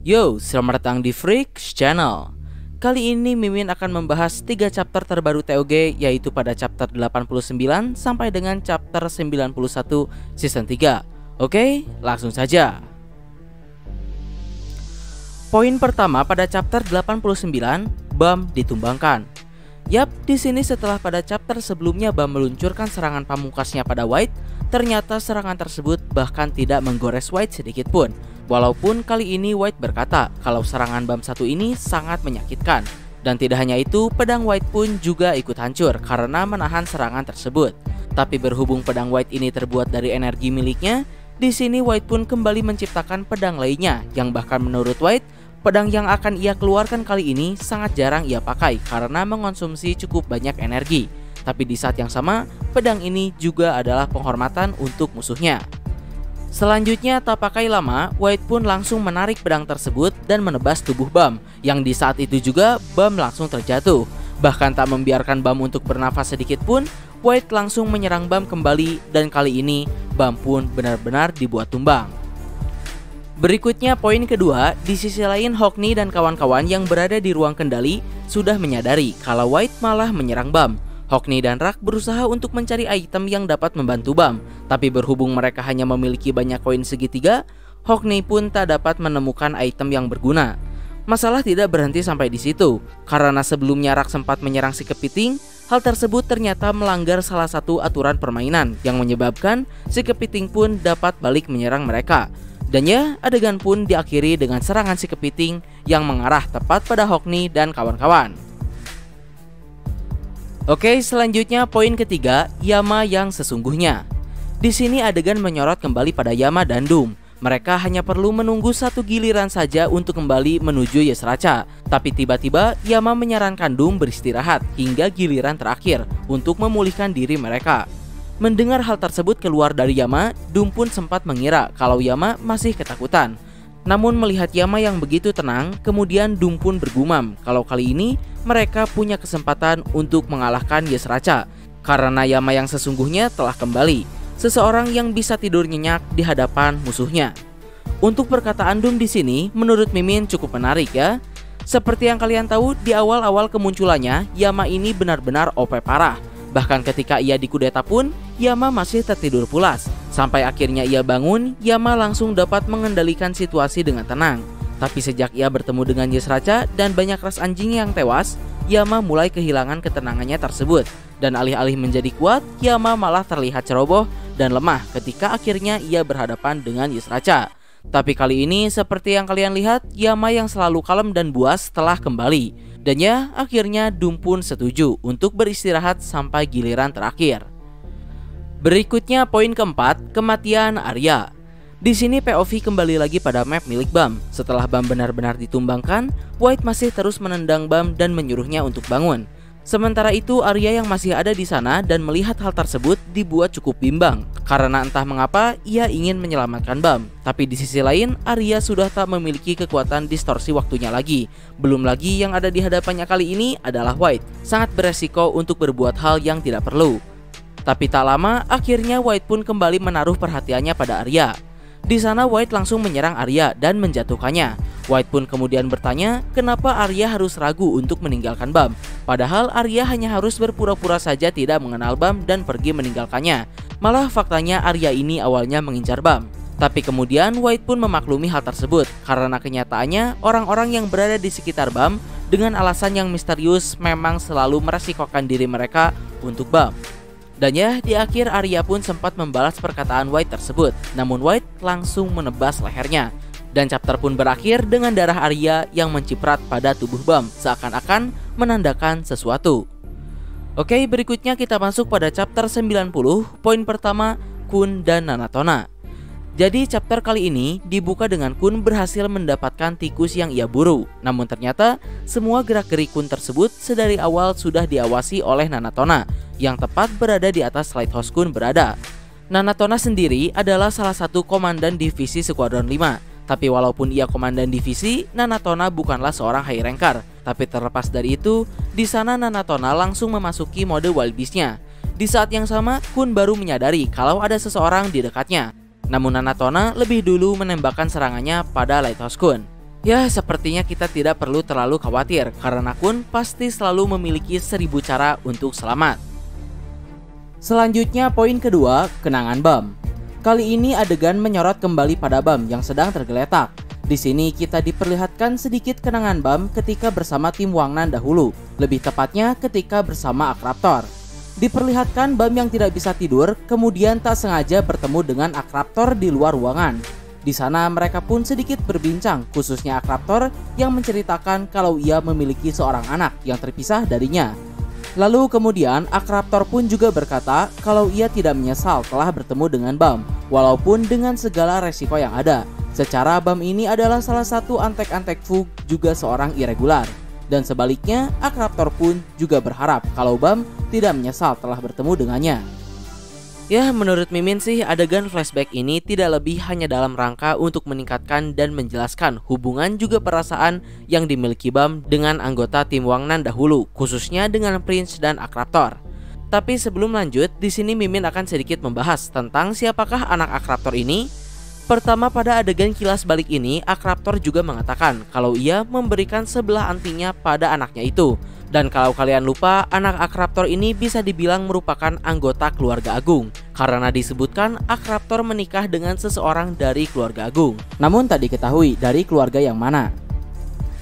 Yo, selamat datang di Freaks Channel. Kali ini Mimin akan membahas 3 chapter terbaru TOG, yaitu pada chapter 89 sampai dengan chapter 91 season 3. Oke, langsung saja. Poin pertama pada chapter 89, Bam ditumbangkan. Yap, di sini setelah pada chapter sebelumnya Bam meluncurkan serangan pamungkasnya pada White, ternyata serangan tersebut bahkan tidak menggores White sedikit pun. Walaupun kali ini White berkata kalau serangan Bam satu ini sangat menyakitkan. Dan tidak hanya itu, pedang White pun juga ikut hancur karena menahan serangan tersebut. Tapi berhubung pedang White ini terbuat dari energi miliknya, di sini White pun kembali menciptakan pedang lainnya yang bahkan menurut White, pedang yang akan ia keluarkan kali ini sangat jarang ia pakai karena mengonsumsi cukup banyak energi. Tapi di saat yang sama, pedang ini juga adalah penghormatan untuk musuhnya. Selanjutnya, tak pakai lama, White pun langsung menarik pedang tersebut dan menebas tubuh Bam, yang di saat itu juga Bam langsung terjatuh. Bahkan tak membiarkan Bam untuk bernafas sedikit pun, White langsung menyerang Bam kembali dan kali ini Bam pun benar-benar dibuat tumbang. Berikutnya poin kedua, di sisi lain Hawkney dan kawan-kawan yang berada di ruang kendali sudah menyadari kalau White malah menyerang Bam. Hawkney dan Rak berusaha untuk mencari item yang dapat membantu Bam, tapi berhubung mereka hanya memiliki banyak koin segitiga, Hawkney pun tak dapat menemukan item yang berguna. Masalah tidak berhenti sampai di situ, karena sebelumnya Rak sempat menyerang si kepiting. Hal tersebut ternyata melanggar salah satu aturan permainan yang menyebabkan si kepiting pun dapat balik menyerang mereka. Dan ya, adegan pun diakhiri dengan serangan si kepiting yang mengarah tepat pada Hawkney dan kawan-kawan. Oke, selanjutnya poin ketiga, Yama yang sesungguhnya. Di sini adegan menyorot kembali pada Yama dan Doom. Mereka hanya perlu menunggu satu giliran saja untuk kembali menuju Yesracha. Tapi tiba-tiba Yama menyarankan Doom beristirahat hingga giliran terakhir untuk memulihkan diri mereka. Mendengar hal tersebut keluar dari Yama, Doom pun sempat mengira kalau Yama masih ketakutan. Namun melihat Yama yang begitu tenang, kemudian Doom pun bergumam kalau kali ini mereka punya kesempatan untuk mengalahkan Yesracha karena Yama yang sesungguhnya telah kembali, seseorang yang bisa tidur nyenyak di hadapan musuhnya. Untuk perkataan Doom di sini menurut Mimin cukup menarik ya. Seperti yang kalian tahu, di awal-awal kemunculannya Yama ini benar-benar OP parah. Bahkan ketika ia dikudeta pun, Yama masih tertidur pulas. Sampai akhirnya ia bangun, Yama langsung dapat mengendalikan situasi dengan tenang. Tapi sejak ia bertemu dengan Yesracha dan banyak ras anjing yang tewas, Yama mulai kehilangan ketenangannya tersebut. Dan alih-alih menjadi kuat, Yama malah terlihat ceroboh dan lemah ketika akhirnya ia berhadapan dengan Yesracha. Tapi kali ini seperti yang kalian lihat, Yama yang selalu kalem dan buas telah kembali. Dan ya, akhirnya Doom pun setuju untuk beristirahat sampai giliran terakhir. Berikutnya poin keempat, kematian Arya. Di sini POV kembali lagi pada map milik Bam. Setelah Bam benar-benar ditumbangkan, White masih terus menendang Bam dan menyuruhnya untuk bangun. Sementara itu Arya yang masih ada di sana dan melihat hal tersebut dibuat cukup bimbang karena entah mengapa ia ingin menyelamatkan Bam. Tapi di sisi lain Arya sudah tak memiliki kekuatan distorsi waktunya lagi. Belum lagi yang ada di hadapannya kali ini adalah White, sangat beresiko untuk berbuat hal yang tidak perlu. Tapi tak lama akhirnya White pun kembali menaruh perhatiannya pada Arya. Di sana White langsung menyerang Arya dan menjatuhkannya. White pun kemudian bertanya kenapa Arya harus ragu untuk meninggalkan Bam. Padahal Arya hanya harus berpura-pura saja tidak mengenal Bam dan pergi meninggalkannya. Malah faktanya Arya ini awalnya mengincar Bam. Tapi kemudian White pun memaklumi hal tersebut karena kenyataannya orang-orang yang berada di sekitar Bam dengan alasan yang misterius memang selalu meresikokan diri mereka untuk Bam. Dan ya, di akhir Arya pun sempat membalas perkataan White tersebut. Namun White langsung menebas lehernya. Dan chapter pun berakhir dengan darah Arya yang menciprat pada tubuh Bam, seakan-akan menandakan sesuatu. Oke, berikutnya kita masuk pada chapter 90. Poin pertama, Kun dan Nanatona. Jadi chapter kali ini dibuka dengan Kun berhasil mendapatkan tikus yang ia buru. Namun ternyata semua gerak-gerik Kun tersebut sedari awal sudah diawasi oleh Nanatona, yang tepat berada di atas lighthouse Kun berada. Nanatona sendiri adalah salah satu komandan divisi Squadron 5. Tapi walaupun ia komandan divisi, Nanatona bukanlah seorang high ranker. Tapi terlepas dari itu, di sana Nanatona langsung memasuki mode wild beast-nya. Di saat yang sama, Kun baru menyadari kalau ada seseorang di dekatnya. Namun Nanatona lebih dulu menembakkan serangannya pada Lighthouse Kun. Ya, sepertinya kita tidak perlu terlalu khawatir karena Kun pasti selalu memiliki 1000 cara untuk selamat. Selanjutnya poin kedua, kenangan Bam. Kali ini adegan menyorot kembali pada Bam yang sedang tergeletak. Di sini kita diperlihatkan sedikit kenangan Bam ketika bersama tim Wangnan dahulu, lebih tepatnya ketika bersama Akraptor. Diperlihatkan Bam yang tidak bisa tidur, kemudian tak sengaja bertemu dengan Akraptor di luar ruangan. Di sana mereka pun sedikit berbincang, khususnya Akraptor yang menceritakan kalau ia memiliki seorang anak yang terpisah darinya. Lalu kemudian Akraptor pun juga berkata kalau ia tidak menyesal telah bertemu dengan Bam, walaupun dengan segala resiko yang ada. Secara Bam ini adalah salah satu antek-antek Fu, juga seorang irregular. Dan sebaliknya Akraptor pun juga berharap kalau Bam tidak menyesal telah bertemu dengannya. Ya, menurut Mimin sih adegan flashback ini tidak lebih hanya dalam rangka untuk meningkatkan dan menjelaskan hubungan juga perasaan yang dimiliki Bam dengan anggota tim Wangnan dahulu, khususnya dengan Prince dan Akraptor. Tapi sebelum lanjut, di sini Mimin akan sedikit membahas tentang siapakah anak Akraptor ini. Pertama, pada adegan kilas balik ini, Akraptor juga mengatakan kalau ia memberikan sebelah antingnya pada anaknya itu. Dan kalau kalian lupa, anak Akraptor ini bisa dibilang merupakan anggota keluarga agung, karena disebutkan Akraptor menikah dengan seseorang dari keluarga agung. Namun tak diketahui dari keluarga yang mana.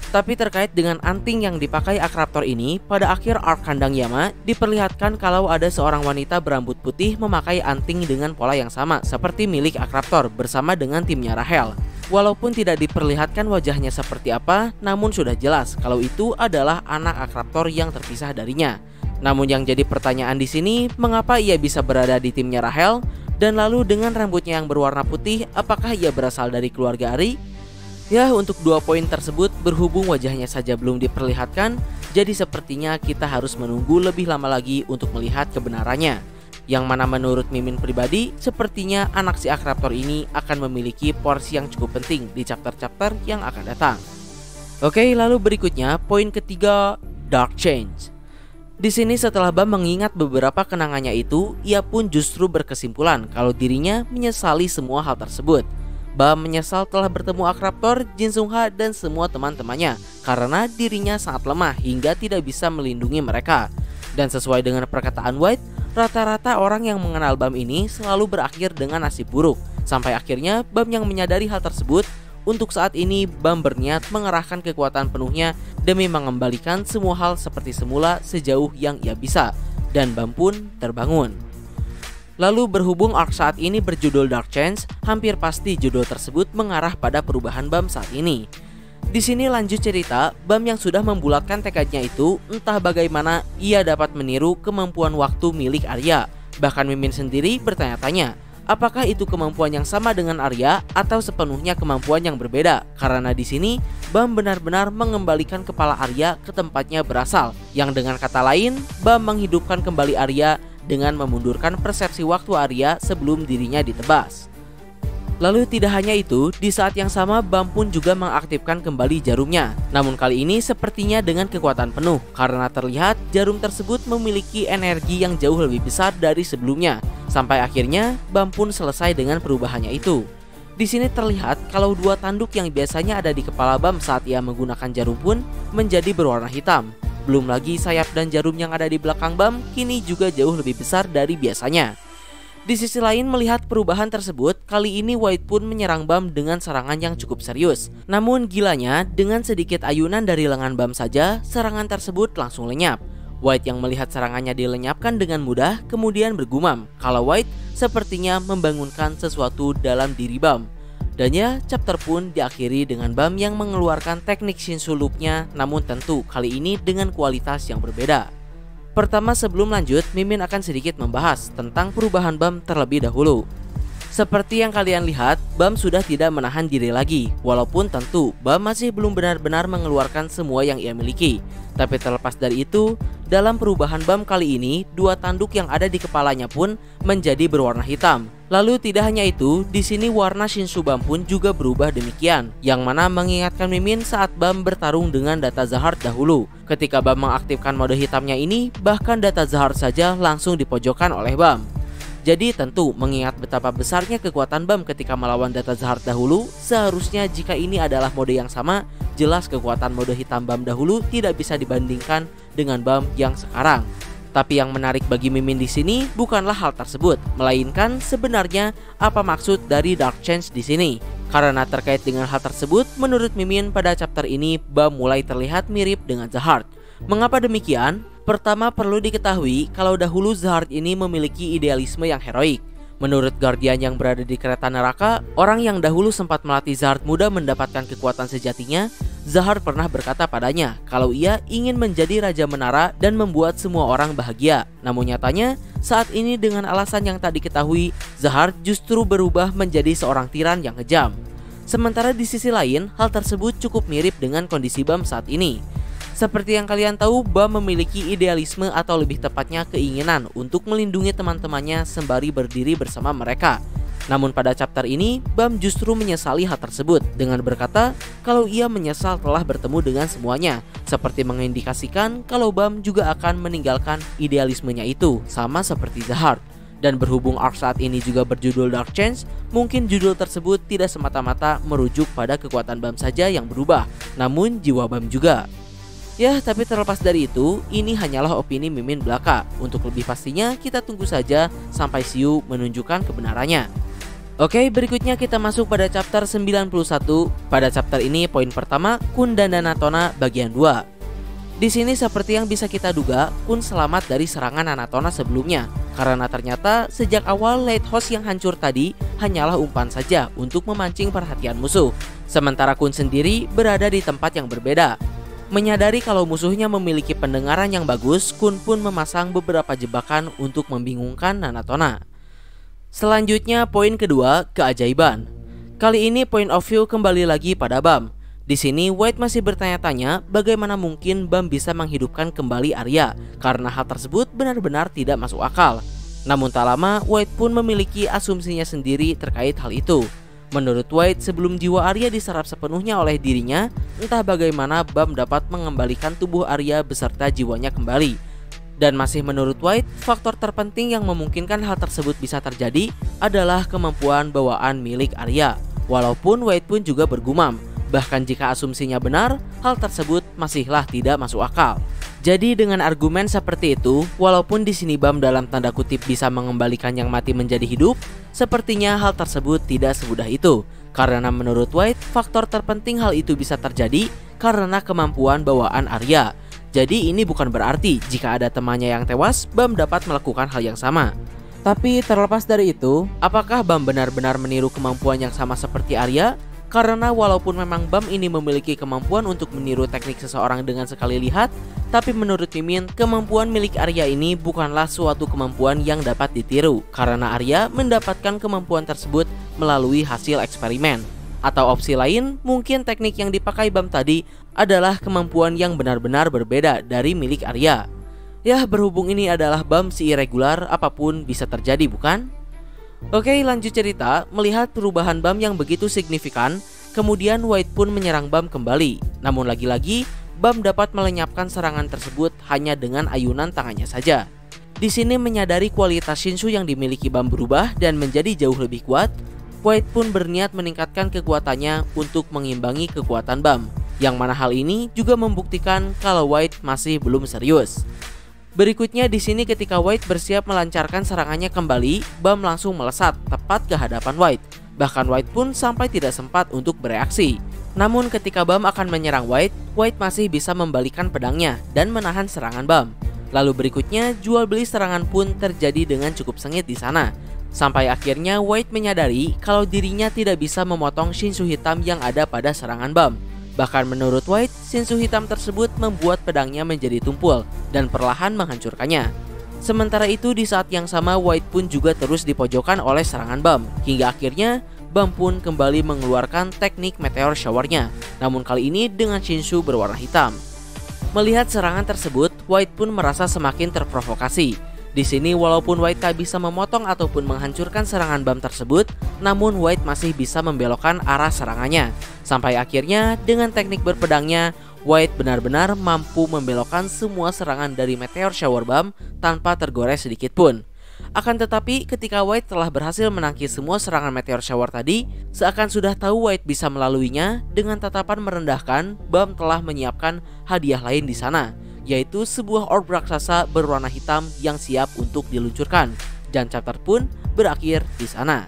Tapi terkait dengan anting yang dipakai Akraptor ini, pada akhir arc kandang Yama diperlihatkan kalau ada seorang wanita berambut putih memakai anting dengan pola yang sama seperti milik Akraptor bersama dengan timnya Rahel. Walaupun tidak diperlihatkan wajahnya seperti apa, namun sudah jelas kalau itu adalah anak Akraptor yang terpisah darinya. Namun yang jadi pertanyaan di sini, mengapa ia bisa berada di timnya Rahel? Dan lalu dengan rambutnya yang berwarna putih, apakah ia berasal dari keluarga Ari? Ya, untuk 2 poin tersebut berhubung wajahnya saja belum diperlihatkan, jadi sepertinya kita harus menunggu lebih lama lagi untuk melihat kebenarannya. Yang mana menurut Mimin pribadi, sepertinya anak si Akraptor ini akan memiliki porsi yang cukup penting di chapter-chapter yang akan datang. Oke, lalu berikutnya poin ketiga, Dark Change. Di sini setelah Bam mengingat beberapa kenangannya itu, ia pun justru berkesimpulan kalau dirinya menyesali semua hal tersebut. Bam menyesal telah bertemu Akraptor, Jin Sungha, dan semua teman-temannya karena dirinya sangat lemah hingga tidak bisa melindungi mereka. Dan sesuai dengan perkataan White, rata-rata orang yang mengenal Bam ini selalu berakhir dengan nasib buruk. Sampai akhirnya Bam yang menyadari hal tersebut, untuk saat ini Bam berniat mengerahkan kekuatan penuhnya demi mengembalikan semua hal seperti semula sejauh yang ia bisa. Dan Bam pun terbangun. Lalu berhubung arc saat ini berjudul Dark Change, hampir pasti judul tersebut mengarah pada perubahan Bam saat ini. Di sini lanjut cerita, Bam yang sudah membulatkan tekadnya itu, entah bagaimana ia dapat meniru kemampuan waktu milik Arya. Bahkan Mimin sendiri bertanya-tanya, apakah itu kemampuan yang sama dengan Arya atau sepenuhnya kemampuan yang berbeda? Karena di sini Bam benar-benar mengembalikan kepala Arya ke tempatnya berasal, yang dengan kata lain, Bam menghidupkan kembali Arya dengan memundurkan persepsi waktu Arya sebelum dirinya ditebas. Lalu tidak hanya itu, di saat yang sama Bam pun juga mengaktifkan kembali jarumnya. Namun kali ini sepertinya dengan kekuatan penuh, karena terlihat jarum tersebut memiliki energi yang jauh lebih besar dari sebelumnya. Sampai akhirnya Bam pun selesai dengan perubahannya itu. Di sini terlihat kalau 2 tanduk yang biasanya ada di kepala Bam saat ia menggunakan jarum pun menjadi berwarna hitam. Belum lagi sayap dan jarum yang ada di belakang Bam kini juga jauh lebih besar dari biasanya. Di sisi lain melihat perubahan tersebut, kali ini White pun menyerang Bam dengan serangan yang cukup serius. Namun gilanya, dengan sedikit ayunan dari lengan Bam saja, serangan tersebut langsung lenyap. White yang melihat serangannya dilenyapkan dengan mudah kemudian bergumam kalau White sepertinya membangunkan sesuatu dalam diri Bam. Dan ya, chapter pun diakhiri dengan Bam yang mengeluarkan teknik Shinshu Loop-nya, namun tentu kali ini dengan kualitas yang berbeda. Pertama sebelum lanjut, Mimin akan sedikit membahas tentang perubahan Bam terlebih dahulu. Seperti yang kalian lihat, Bam sudah tidak menahan diri lagi, walaupun tentu Bam masih belum benar-benar mengeluarkan semua yang ia miliki. Tapi terlepas dari itu, dalam perubahan Bam kali ini, 2 tanduk yang ada di kepalanya pun menjadi berwarna hitam. Lalu tidak hanya itu, di sini warna Shinshu Bam pun juga berubah demikian, yang mana mengingatkan Mimin saat Bam bertarung dengan Data Zahard dahulu. Ketika Bam mengaktifkan mode hitamnya ini, bahkan Data Zahard saja langsung dipojokkan oleh Bam. Jadi tentu mengingat betapa besarnya kekuatan BAM ketika melawan data Zahard dahulu, seharusnya jika ini adalah mode yang sama, jelas kekuatan mode hitam BAM dahulu tidak bisa dibandingkan dengan BAM yang sekarang. Tapi yang menarik bagi Mimin di sini bukanlah hal tersebut, melainkan sebenarnya apa maksud dari Dark Change di sini. Karena terkait dengan hal tersebut, menurut Mimin pada chapter ini BAM mulai terlihat mirip dengan Zahard. Mengapa demikian? Pertama perlu diketahui kalau dahulu Zahard ini memiliki idealisme yang heroik. Menurut Guardian yang berada di kereta neraka, orang yang dahulu sempat melatih Zahard muda mendapatkan kekuatan sejatinya, Zahard pernah berkata padanya kalau ia ingin menjadi Raja Menara dan membuat semua orang bahagia. Namun nyatanya, saat ini dengan alasan yang tak diketahui, Zahard justru berubah menjadi seorang tiran yang kejam. Sementara di sisi lain, hal tersebut cukup mirip dengan kondisi BAM saat ini. Seperti yang kalian tahu, BAM memiliki idealisme atau lebih tepatnya keinginan untuk melindungi teman-temannya sembari berdiri bersama mereka. Namun pada chapter ini, BAM justru menyesali hal tersebut dengan berkata kalau ia menyesal telah bertemu dengan semuanya, seperti mengindikasikan kalau BAM juga akan meninggalkan idealismenya itu, sama seperti Zahard. Dan berhubung arc saat ini juga berjudul Dark Change, mungkin judul tersebut tidak semata-mata merujuk pada kekuatan BAM saja yang berubah, namun jiwa BAM juga. Ya, tapi terlepas dari itu, ini hanyalah opini Mimin belaka. Untuk lebih pastinya, kita tunggu saja sampai Siu menunjukkan kebenarannya. Oke, berikutnya kita masuk pada chapter 91. Pada chapter ini, poin pertama, Kun dan Nanatona bagian 2. Di sini seperti yang bisa kita duga, Kun selamat dari serangan Nanatona sebelumnya. Karena ternyata sejak awal lighthouse yang hancur tadi hanyalah umpan saja untuk memancing perhatian musuh. Sementara Kun sendiri berada di tempat yang berbeda. Menyadari kalau musuhnya memiliki pendengaran yang bagus, Kun pun memasang beberapa jebakan untuk membingungkan Nanatona. Selanjutnya poin kedua, keajaiban. Kali ini point of view kembali lagi pada BAM. Di sini White masih bertanya-tanya bagaimana mungkin BAM bisa menghidupkan kembali Arya, karena hal tersebut benar-benar tidak masuk akal. Namun tak lama White pun memiliki asumsinya sendiri terkait hal itu. Menurut White, sebelum jiwa Arya diserap sepenuhnya oleh dirinya, entah bagaimana BAM dapat mengembalikan tubuh Arya beserta jiwanya kembali. Dan masih menurut White, faktor terpenting yang memungkinkan hal tersebut bisa terjadi adalah kemampuan bawaan milik Arya. Walaupun White pun juga bergumam, bahkan jika asumsinya benar, hal tersebut masihlah tidak masuk akal. Jadi dengan argumen seperti itu, walaupun di sini BAM dalam tanda kutip bisa mengembalikan yang mati menjadi hidup, sepertinya hal tersebut tidak semudah itu. Karena menurut White, faktor terpenting hal itu bisa terjadi karena kemampuan bawaan Arya. Jadi ini bukan berarti jika ada temannya yang tewas, BAM dapat melakukan hal yang sama. Tapi terlepas dari itu, apakah BAM benar-benar meniru kemampuan yang sama seperti Arya? Karena walaupun memang BAM ini memiliki kemampuan untuk meniru teknik seseorang dengan sekali lihat, tapi menurut Mimin, kemampuan milik Arya ini bukanlah suatu kemampuan yang dapat ditiru, karena Arya mendapatkan kemampuan tersebut melalui hasil eksperimen. Atau opsi lain, mungkin teknik yang dipakai BAM tadi adalah kemampuan yang benar-benar berbeda dari milik Arya. Ya, berhubung ini adalah BAM si irregular, apapun bisa terjadi, bukan? Oke, lanjut cerita. Melihat perubahan BAM yang begitu signifikan, kemudian White pun menyerang BAM kembali. Namun lagi-lagi, BAM dapat melenyapkan serangan tersebut hanya dengan ayunan tangannya saja. Di sini menyadari kualitas Shinshu yang dimiliki BAM berubah dan menjadi jauh lebih kuat, White pun berniat meningkatkan kekuatannya untuk mengimbangi kekuatan BAM. Yang mana hal ini juga membuktikan kalau White masih belum serius. Berikutnya di sini ketika White bersiap melancarkan serangannya kembali, BAM langsung melesat tepat ke hadapan White. Bahkan White pun sampai tidak sempat untuk bereaksi. Namun ketika BAM akan menyerang White, White masih bisa membalikan pedangnya dan menahan serangan BAM. Lalu berikutnya jual beli serangan pun terjadi dengan cukup sengit di sana. Sampai akhirnya White menyadari kalau dirinya tidak bisa memotong Shinshu hitam yang ada pada serangan BAM. Bahkan menurut White, Shinshu hitam tersebut membuat pedangnya menjadi tumpul dan perlahan menghancurkannya. Sementara itu di saat yang sama White pun juga terus dipojokkan oleh serangan BAM. Hingga akhirnya BAM pun kembali mengeluarkan teknik meteor shower-nya. Namun kali ini dengan Shinshu berwarna hitam. Melihat serangan tersebut, White pun merasa semakin terprovokasi. Di sini walaupun White tak bisa memotong ataupun menghancurkan serangan BAM tersebut, namun White masih bisa membelokkan arah serangannya. Sampai akhirnya dengan teknik berpedangnya, White benar-benar mampu membelokkan semua serangan dari Meteor Shower BAM tanpa tergores sedikit pun. Akan tetapi ketika White telah berhasil menangkis semua serangan meteor shower tadi, seakan sudah tahu White bisa melaluinya, dengan tatapan merendahkan, Bam telah menyiapkan hadiah lain di sana, yaitu sebuah orb raksasa berwarna hitam yang siap untuk diluncurkan. Dan chapter pun berakhir di sana.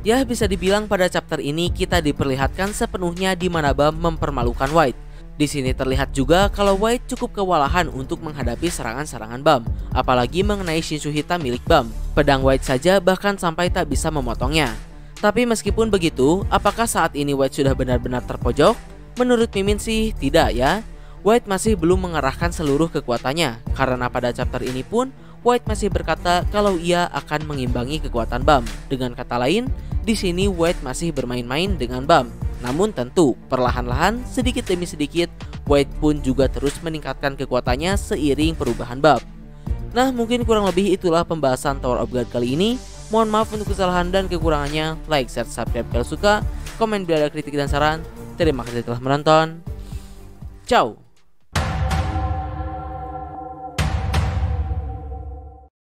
Ya, bisa dibilang pada chapter ini kita diperlihatkan sepenuhnya di mana Bam mempermalukan White. Di sini terlihat juga kalau White cukup kewalahan untuk menghadapi serangan-serangan Bam, apalagi mengenai Shinshu hitam milik Bam. Pedang White saja bahkan sampai tak bisa memotongnya. Tapi meskipun begitu, apakah saat ini White sudah benar-benar terpojok? Menurut Mimin sih tidak ya. White masih belum mengerahkan seluruh kekuatannya, karena pada chapter ini pun White masih berkata kalau ia akan mengimbangi kekuatan Bam. Dengan kata lain, di sini White masih bermain-main dengan Bam. Namun tentu, perlahan-lahan, sedikit demi sedikit, White pun juga terus meningkatkan kekuatannya seiring perubahan Bam. Nah, mungkin kurang lebih itulah pembahasan Tower of God kali ini. Mohon maaf untuk kesalahan dan kekurangannya. Like, share, subscribe kalau suka. Komen bila ada kritik dan saran. Terima kasih telah menonton. Ciao.